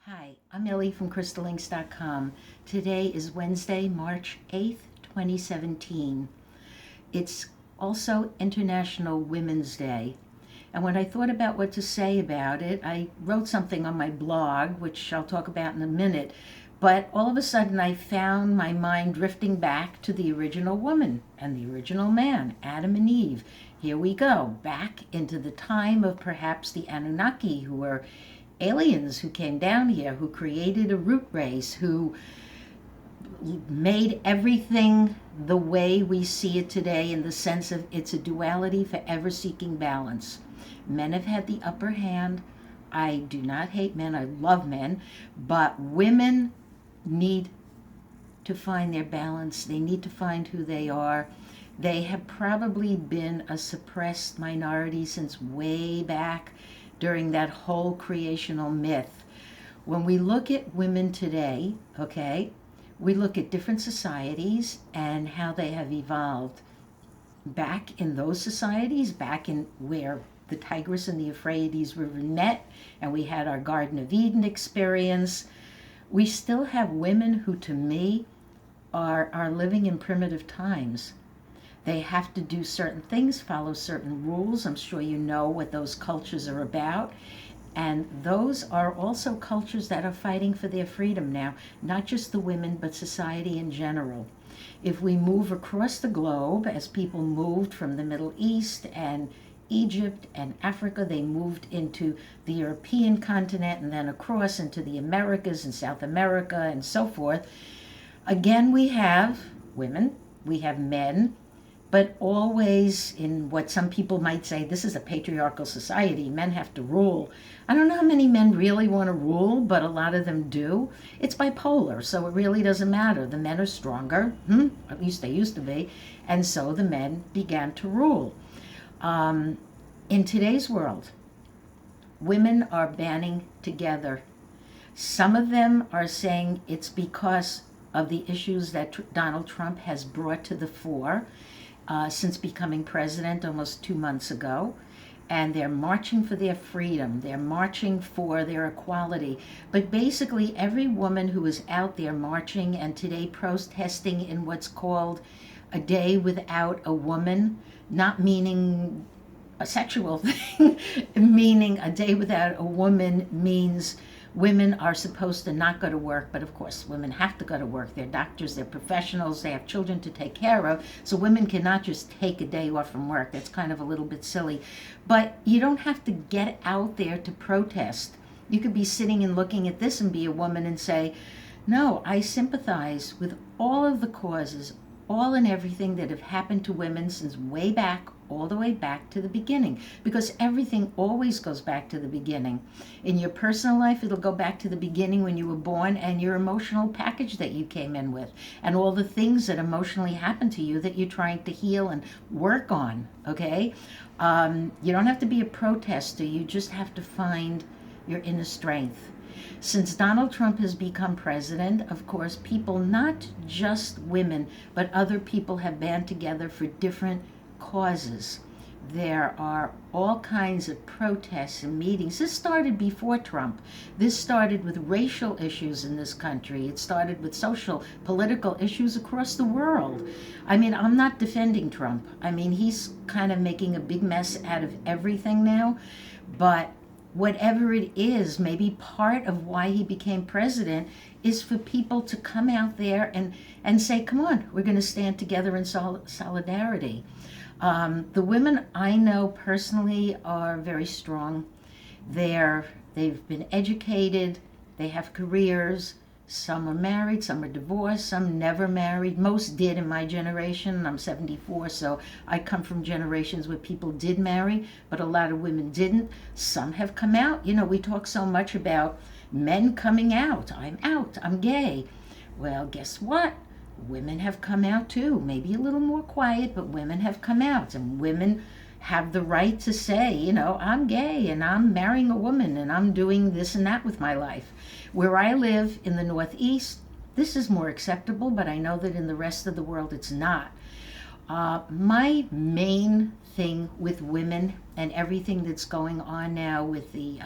Hi, I'm Ellie from CrystalLinks.com. Today is Wednesday, March 8th, 2017. It's also International Women's Day. And when I thought about what to say about it, I wrote something on my blog, which I'll talk about in a minute. But all of a sudden, I found my mind drifting back to the original woman and the original man, Adam and Eve. Here we go, back into the time of perhaps the Anunnaki, who were aliens who came down here, who created a root race, who made everything the way we see it today, in the sense of it's a duality, forever seeking balance. Men have had the upper hand. I do not hate men, I love men, but women need to find their balance. They need to find who they are. They have probably been a suppressed minority since way back during that whole creational myth. When we look at women today, okay, we look at different societies and how they have evolved. Back in those societies, back in where the Tigris and the Euphrates River met, and we had our Garden of Eden experience, we still have women who, to me, are living in primitive times. They have to do certain things, follow certain rules. I'm sure you know what those cultures are about. And those are also cultures that are fighting for their freedom now, not just the women, but society in general. If we move across the globe, as people moved from the Middle East and Egypt and Africa, they moved into the European continent and then across into the Americas and South America and so forth. Again, we have women, we have men, but always in what some people might say, this is a patriarchal society. Men have to rule. I don't know how many men really want to rule, but a lot of them do. It's bipolar, so it really doesn't matter. The men are stronger, at least they used to be, and so the men began to rule. In today's world, women are banding together. Some of them are saying it's because of the issues that Donald Trump has brought to the fore since becoming president almost 2 months ago. And they're marching for their freedom. They're marching for their equality. But basically, every woman who is out there marching and today protesting in what's called a day without a woman, not meaning a sexual thing, meaning a day without a woman means women are supposed to not go to work, but of course women have to go to work. They're doctors, they're professionals, they have children to take care of, so women cannot just take a day off from work. That's kind of a little bit silly. But you don't have to get out there to protest. You could be sitting and looking at this and be a woman and say, no, I sympathize with all of the causes, all and everything that have happened to women since way back, all the way back to the beginning, because everything always goes back to the beginning. In your personal life, it'll go back to the beginning when you were born and your emotional package that you came in with, and all the things that emotionally happened to you that you're trying to heal and work on, okay? You don't have to be a protester, you just have to find your inner strength. Since Donald Trump has become president, of course, people, not just women, but other people have band together for different causes. There are all kinds of protests and meetings. This started before Trump. This started with racial issues in this country. It started with social, political issues across the world. I mean, I'm not defending Trump. I mean, he's kind of making a big mess out of everything now. But whatever it is, maybe part of why he became president is for people to come out there and say, come on, we're going to stand together in solidarity. The women I know personally are very strong. They've been educated, they have careers. Some are married, some are divorced, some never married. Most did in my generation. I'm 74, so I come from generations where people did marry, but a lot of women didn't. Some have come out. You know, we talk so much about men coming out. I'm gay. Well, guess what? Women have come out too. Maybe a little more quiet, but women have come out. And women have the right to say, you know, I'm gay and I'm marrying a woman and I'm doing this and that with my life. Where I live in the Northeast, this is more acceptable, but I know that in the rest of the world it's not. My main thing with women and everything that's going on now with the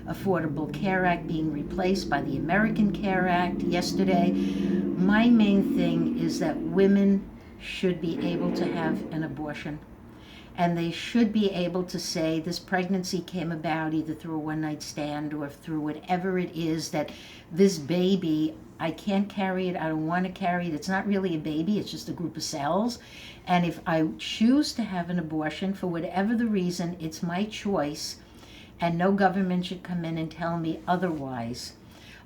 Affordable Care Act being replaced by the American Care Act yesterday, my main thing is that women should be able to have an abortion. And they should be able to say this pregnancy came about either through a one night stand or through whatever it is, that this baby, I can't carry it, I don't want to carry it. It's not really a baby, it's just a group of cells. And if I choose to have an abortion for whatever the reason, it's my choice, and no government should come in and tell me otherwise.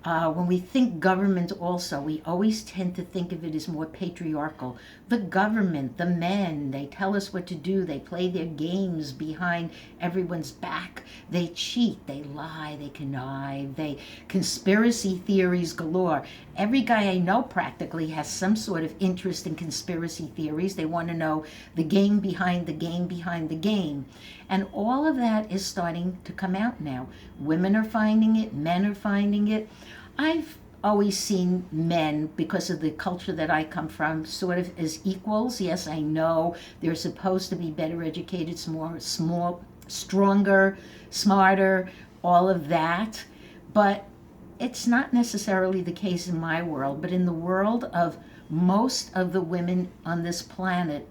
When we think government also, we always tend to think of it as more patriarchal. The government, the men, they tell us what to do. They play their games behind everyone's back. They cheat, they lie, they connive, they conspiracy theories galore. Every guy I know practically has some sort of interest in conspiracy theories. They want to know the game behind the game behind the game. And all of that is starting to come out now. Women are finding it, men are finding it. I've always seen men, because of the culture that I come from, sort of as equals. Yes, I know they're supposed to be better educated, stronger, smarter, all of that. But it's not necessarily the case in my world. But in the world of most of the women on this planet,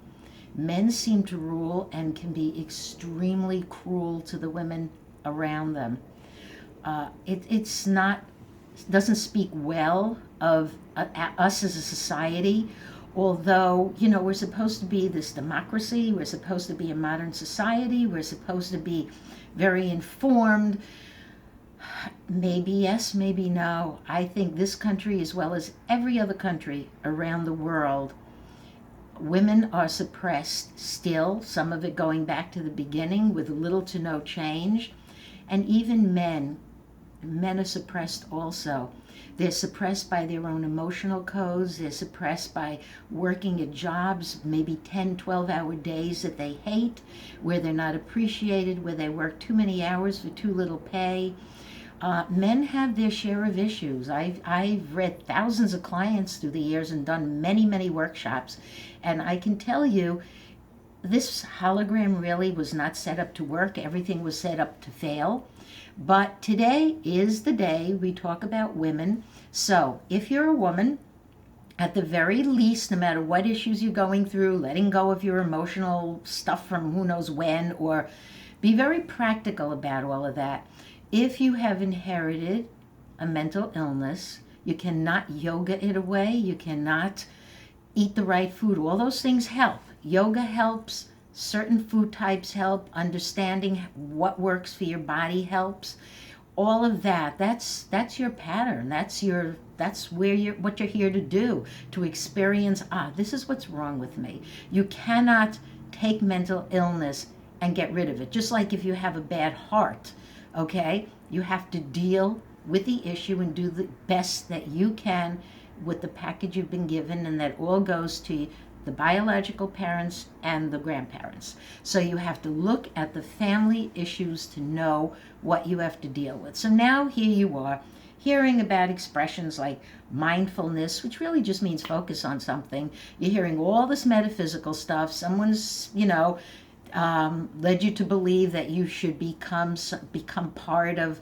men seem to rule and can be extremely cruel to the women around them. It's not, doesn't speak well of us as a society, although, we're supposed to be this democracy, we're supposed to be a modern society, we're supposed to be very informed. Maybe yes, maybe no. I think this country, as well as every other country around the world, women are suppressed still, some of it going back to the beginning with little to no change. And even men are suppressed also. They're suppressed by their own emotional codes. They're suppressed by working at jobs, maybe 10, 12-hour days that they hate, where they're not appreciated, where they work too many hours for too little pay. Men have their share of issues. I've read thousands of clients through the years and done many, many workshops. And I can tell you, this hologram really was not set up to work. Everything was set up to fail. But today is the day we talk about women. So if you're a woman, at the very least, no matter what issues you're going through, letting go of your emotional stuff from who knows when, or be very practical about all of that. If you have inherited a mental illness, you cannot yoga it away, you cannot eat the right food. All those things help. Yoga helps, certain food types help, understanding what works for your body helps. All of that, that's your pattern. That's what you're here to do, to experience, this is what's wrong with me. You cannot take mental illness and get rid of it. Just like if you have a bad heart, okay? You have to deal with the issue and do the best that you can with the package you've been given, and that all goes to the biological parents and the grandparents. So you have to look at the family issues to know what you have to deal with. So now here you are, hearing about expressions like mindfulness, which really just means focus on something. You're hearing all this metaphysical stuff. Someone's, led you to believe that you should become part of,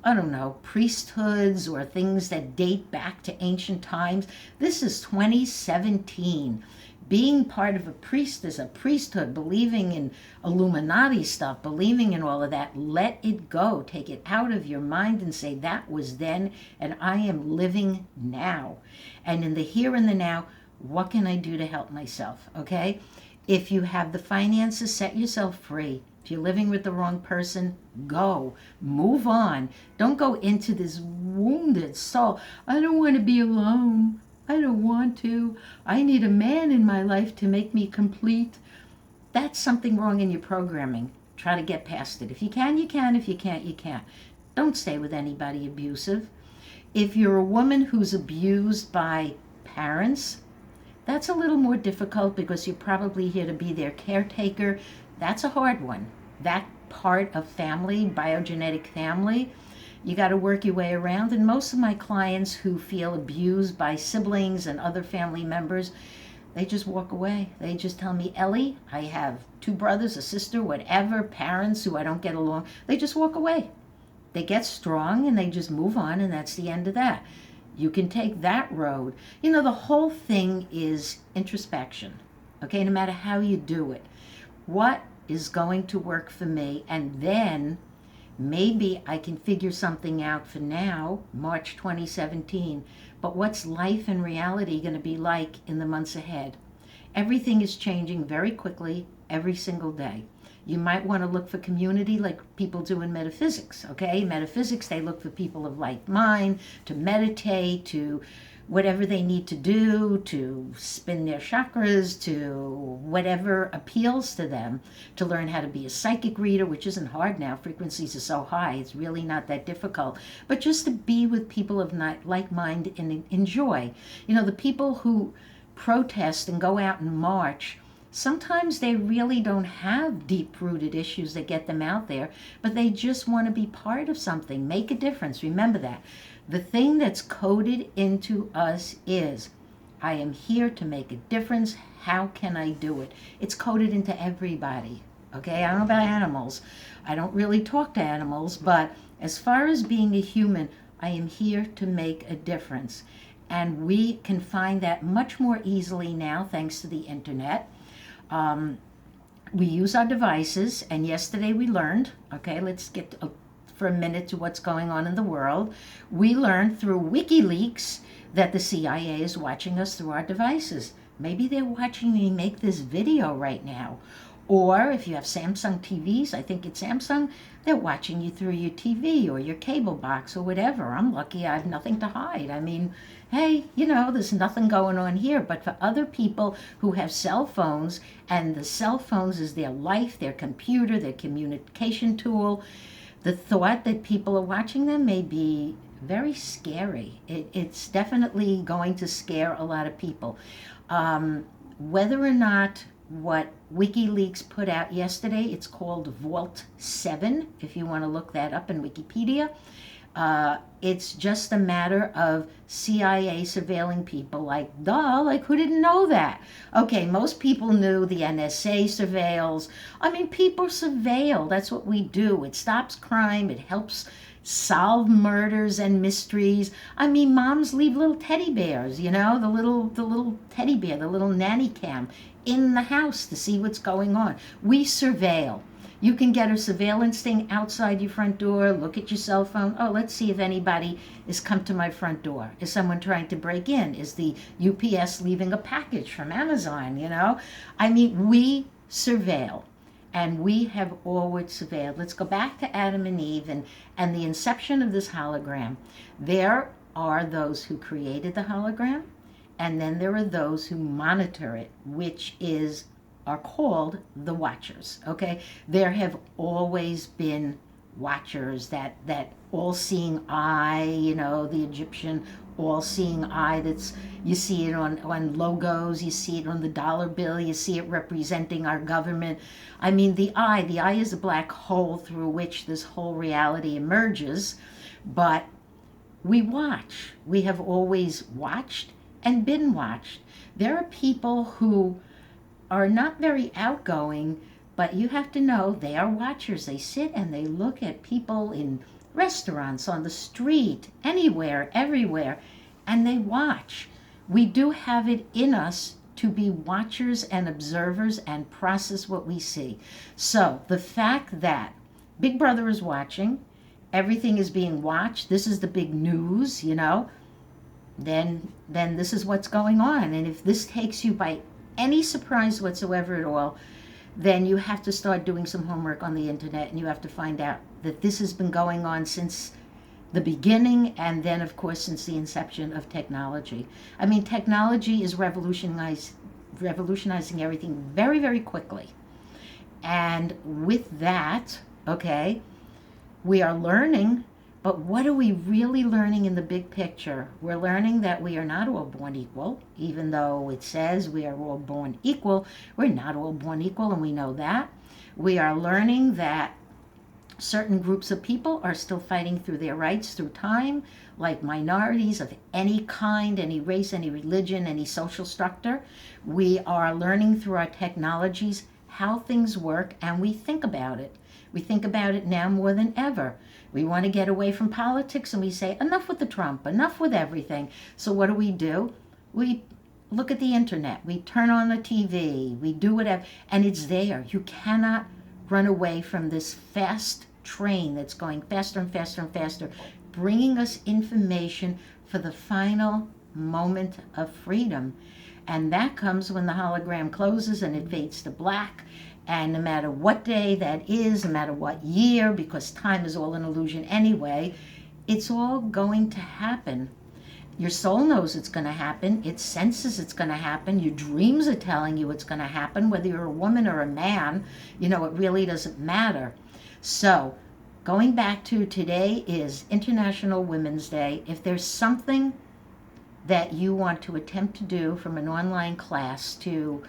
I don't know, priesthoods or things that date back to ancient times. This is 2017. Being part of a priesthood, believing in Illuminati stuff, believing in all of that, let it go. Take it out of your mind and say, that was then, and I am living now. And in the here and the now, what can I do to help myself, okay? If you have the finances, set yourself free. If you're living with the wrong person, go. Move on. Don't go into this wounded soul. I don't want to be alone. I don't want to. I need a man in my life to make me complete. That's something wrong in your programming. Try to get past it. If you can, you can. If you can't, you can't. Don't stay with anybody abusive. If you're a woman who's abused by parents, that's a little more difficult because you're probably here to be their caretaker. That's a hard one. That part of family, biogenetic family, you got to work your way around. And most of my clients who feel abused by siblings and other family members, They just walk away. They just tell me, Ellie, I have two brothers, a sister, whatever, parents who I don't get along. They just walk away. They get strong and they just move on, and that's the end of that. You can take that road. You know, the whole thing is introspection, okay, no matter how you do it. What is going to work for me? And then maybe I can figure something out for now, March 2017. But what's life and reality going to be like in the months ahead? Everything is changing very quickly every single day. You might want to look for community like people do in metaphysics, okay? Metaphysics, they look for people of like mind to meditate, to whatever they need to do, to spin their chakras, to whatever appeals to them, to learn how to be a psychic reader, which isn't hard now. Frequencies are so high, it's really not that difficult. But just to be with people of like mind and enjoy. You know, the people who protest and go out and march, sometimes they really don't have deep-rooted issues that get them out there, but they just want to be part of something, make a difference. Remember that. The thing that's coded into us is, I am here to make a difference. How can I do it? It's coded into everybody. Okay, I don't know about animals. I don't really talk to animals, but as far as being a human, I am here to make a difference. And we can find that much more easily now thanks to the internet. We use our devices, and yesterday we learned, okay, let's get for a minute to what's going on in the world. We learned through WikiLeaks that the CIA is watching us through our devices. Maybe they're watching me make this video right now. Or if you have Samsung TVs, I think it's Samsung, they're watching you through your TV or your cable box or whatever. I'm lucky I have nothing to hide. I mean, hey, you know, there's nothing going on here. But for other people who have cell phones, and the cell phones is their life, their computer, their communication tool, the thought that people are watching them may be very scary. It's definitely going to scare a lot of people. Whether or not what WikiLeaks put out yesterday, it's called Vault 7, if you want to look that up in Wikipedia. It's just a matter of CIA surveilling people. Like, duh, like who didn't know that? Okay, most people knew the NSA surveils. I mean, people surveil. That's what we do. It stops crime. It helps solve murders and mysteries. I mean, moms leave little teddy bears, you know, the little teddy bear, the little nanny cam in the house to see what's going on. We surveil. You can get a surveillance thing outside your front door, look at your cell phone. Oh, let's see if anybody has come to my front door. Is someone trying to break in? Is the UPS leaving a package from Amazon, you know? I mean, we surveil, and we have always surveilled. Let's go back to Adam and Eve and the inception of this hologram. There are those who created the hologram, and then there are those who monitor it, which are called the watchers, okay? There have always been watchers, that all-seeing eye, you know, the Egyptian all-seeing eye you see it on logos, you see it on the dollar bill, you see it representing our government. I mean, the eye is a black hole through which this whole reality emerges, but we watch. We have always watched and been watched. There are people who are not very outgoing, but you have to know they are watchers. They sit and they look at people in restaurants, on the street, anywhere, everywhere, and they watch. We do have it in us to be watchers and observers and process what we see. So the fact that Big Brother is watching, everything is being watched, this is the big news, you know, then this is what's going on. And if this takes you by any surprise whatsoever at all, then you have to start doing some homework on the internet, and you have to find out that this has been going on since the beginning, and then of course since the inception of technology. I mean, technology is revolutionizing everything very, very quickly. And with that, okay, we are learning. But what are we really learning in the big picture? We're learning that we are not all born equal, even though it says we are all born equal. We're not all born equal, and we know that. We are learning that Certain groups of people are still fighting through their rights through time, like minorities of any kind, any race, any religion, any social structure. We are learning through our technologies how things work, and we think about it. We think about it now more than ever. We want to get away from politics, and we say, enough with the Trump, enough with everything. So what do? We look at the internet, we turn on the TV, we do whatever, and it's there. You cannot run away from this fast train that's going faster and faster and faster, bringing us information for the final moment of freedom. And that comes when the hologram closes and it fades to black. And no matter what day that is, no matter what year, because time is all an illusion anyway, it's all going to happen. Your soul knows it's going to happen. It senses it's going to happen. Your dreams are telling you it's going to happen. Whether you're a woman or a man, it really doesn't matter. So, going back to today is International Women's Day. If there's something that you want to attempt to do from an online class to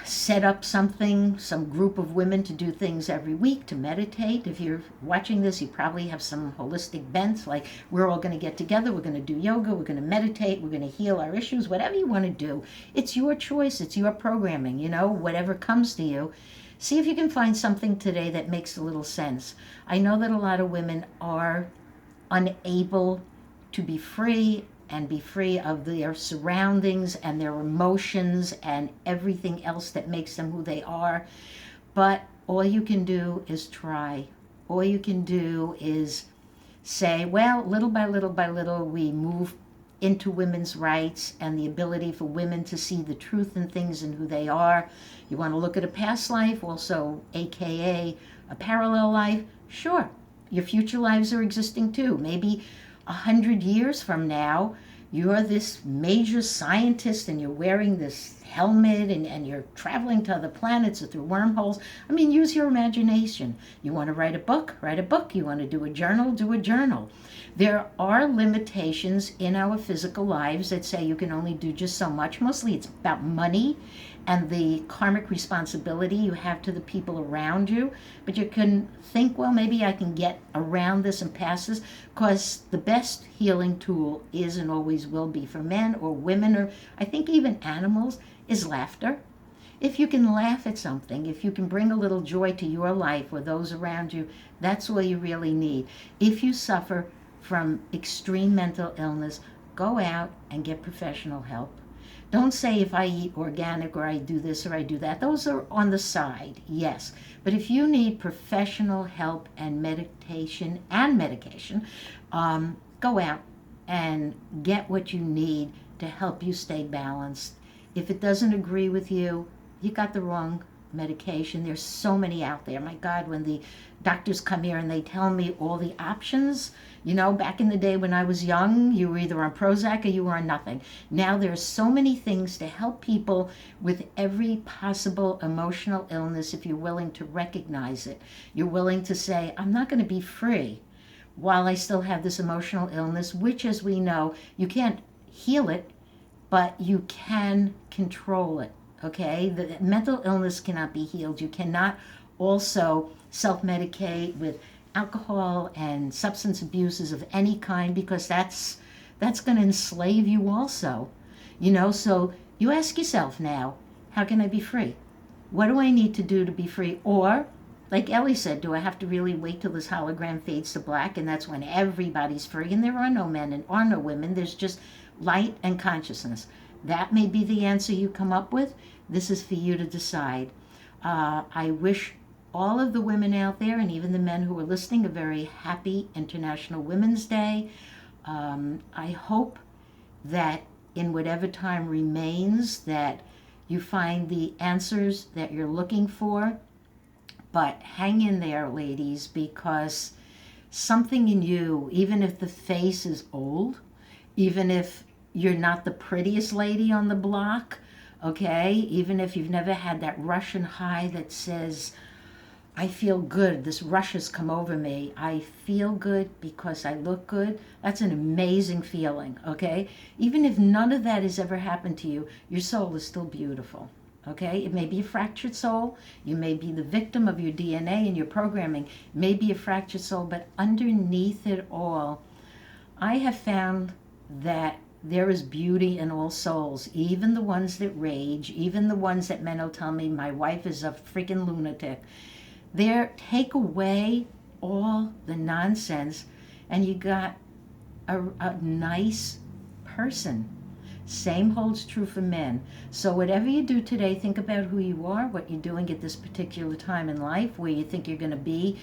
set up something, some group of women to do things every week, to meditate. If you're watching this, you probably have some holistic bents, like we're all going to get together, we're going to do yoga, we're going to meditate, we're going to heal our issues, whatever you want to do. It's your choice, it's your programming, whatever comes to you. See if you can find something today that makes a little sense. I know that a lot of women are unable to be free and be free of their surroundings and their emotions and everything else that makes them who they are. But all you can do is try. All you can do is say, well, little by little by little, we move into women's rights and the ability for women to see the truth in things and who they are. You want to look at a past life, also AKA a parallel life? Sure. Your future lives are existing too. Maybe 100 years from now, you're this major scientist and you're wearing this helmet and you're traveling to other planets or through wormholes. Use your imagination. You want to write a book? Write a book. You want to do a journal? Do a journal. There are limitations in our physical lives that say you can only do just so much. Mostly it's about money and the karmic responsibility you have to the people around you. But you can think, well, maybe I can get around this and pass this, because the best healing tool is and always will be for men or women, or I think even animals, is laughter. If you can laugh at something, if you can bring a little joy to your life or those around you, that's all you really need. If you suffer from extreme mental illness, go out and get professional help. Don't say if I eat organic or I do this or I do that. Those are on the side, yes. But if you need professional help and meditation and medication, go out and get what you need to help you stay balanced. If it doesn't agree with you, you got the wrong medication. There's so many out there. My God, when the doctors come here and they tell me all the options, back in the day when I was young, you were either on Prozac or you were on nothing. Now there's so many things to help people with every possible emotional illness if you're willing to recognize it. You're willing to say, I'm not going to be free while I still have this emotional illness, which, as we know, you can't heal it, but you can control it. Okay, the mental illness cannot be healed. You cannot also self-medicate with alcohol and substance abuses of any kind, because that's going to enslave you also. So you ask yourself now, how can I be free? What do I need to do to be free? Or, like Ellie said, do I have to really wait till this hologram fades to black and that's when everybody's free and there are no men and are no women? There's just light and consciousness. That may be the answer you come up with. This is for you to decide. I wish all of the women out there, and even the men who are listening, a very happy International Women's Day. I hope that in whatever time remains that you find the answers that you're looking for. But hang in there, ladies, because something in you, even if the face is old, even if you're not the prettiest lady on the block, okay? Even if you've never had that Russian high that says, I feel good, this rush has come over me, I feel good because I look good. That's an amazing feeling, okay? Even if none of that has ever happened to you, your soul is still beautiful. Okay, it may be a fractured soul. You may be the victim of your DNA and your programming. It may be a fractured soul, but underneath it all, I have found that there is beauty in all souls, even the ones that rage, even the ones that men will tell me my wife is a freaking lunatic. Take away all the nonsense, and you got a nice person. Same holds true for men. So whatever you do today, think about who you are, what you're doing at this particular time in life, where you think you're going to be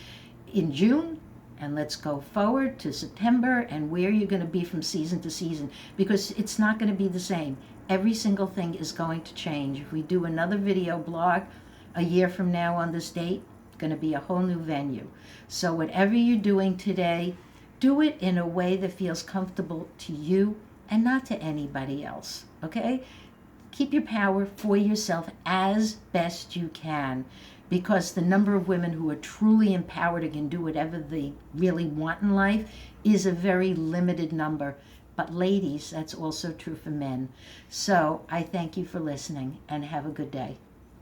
in June, and let's go forward to September and where you're going to be from season to season, because it's not going to be the same. Every single thing is going to change. If we do another video blog a year from now on this date, it's going to be a whole new venue. So whatever you're doing today, do it in a way that feels comfortable to you and not to anybody else, okay? Keep your power for yourself as best you can, because the number of women who are truly empowered and can do whatever they really want in life is a very limited number. But ladies, that's also true for men. So I thank you for listening, and have a good day.